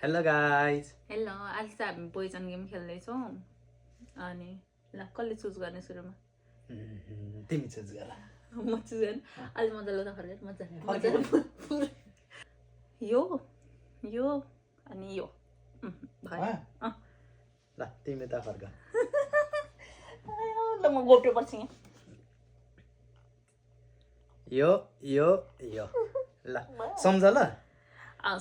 hello guys hello आज चाहिँ हामी पोइजन गेम खेल्दैछौँ अनि ल कसले चुज गर्ने सुरुमा तिमी चुज गर म चुज गर्ने अलि मजाले त फर्केट मजाले यो अनि यो भयो ल तिमी त फर्क ल म गोप्नु पर्छ यो ल सम्झ ल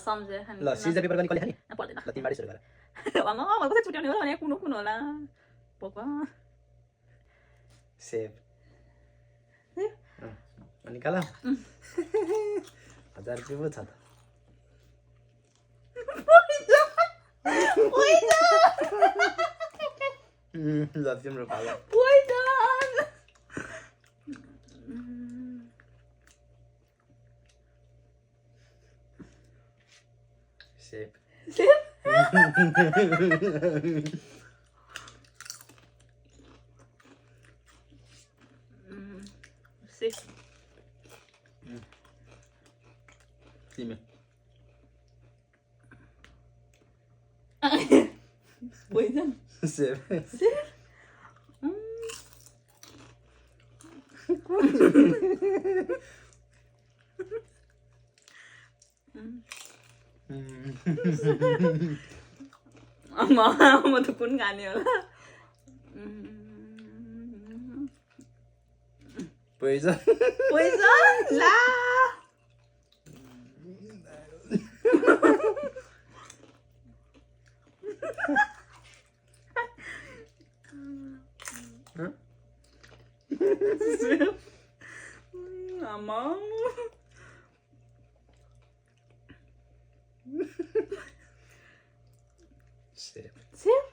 सम्झे ल सिजर पेपर गर्ने कसले खाने पर्दैन ल तिमीबाट सुरु गर आमा मलाई कसै छुट्याउने होला भने कुन होला पक्का सेभ निकाल 1000 रुपियाँ पो छ त ल तिम्रो पालो सेभ तिमी पोइजन सेभ म त कुन खाने होला पोइजन ला आमा सेभ सेभ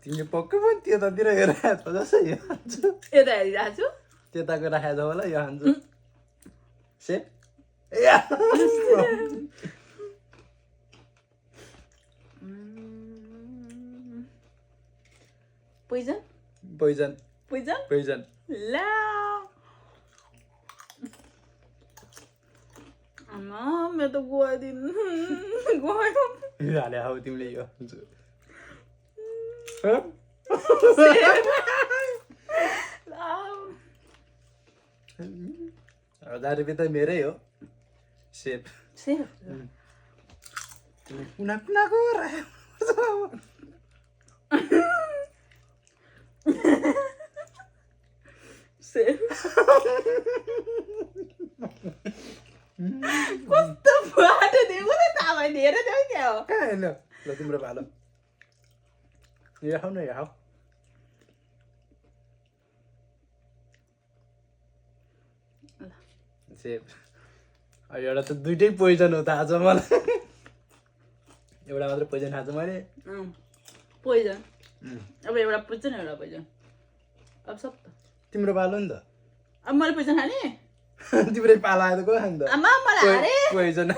तिमीले पक्कै पनि त्यतातिर हेरेर हाल्छ जस्तो यो हान्छु यता हेरिरहेको छु त्यताको राखेको होला यो हान्छु save poison poison poison poison ला आमा मेरो त गयो हाले हौ तिमीले यो हान्छु 1000 रुपियाँ त मेरै हो सेभ सेभ कुनाको सेभ कस्तो बाटो दिएको त थाहा हेरेर देऊ क्या हो कहाँ हेर्नु ल तिम्रो भालो यो खाऊ न यो खाऊ सेभ एउटा त दुइटै पोइजन हो त आज मलाई एउटा मात्र पोइजन खाएको मैले पोइजन अब एउटा पोइजन एउटा पोइजन अब सब तिम्रो पालो नि त अब मैले पोइजन खाने तिम्रै पाला आयो त को खान्छ आमा मलाई हारे पोइजन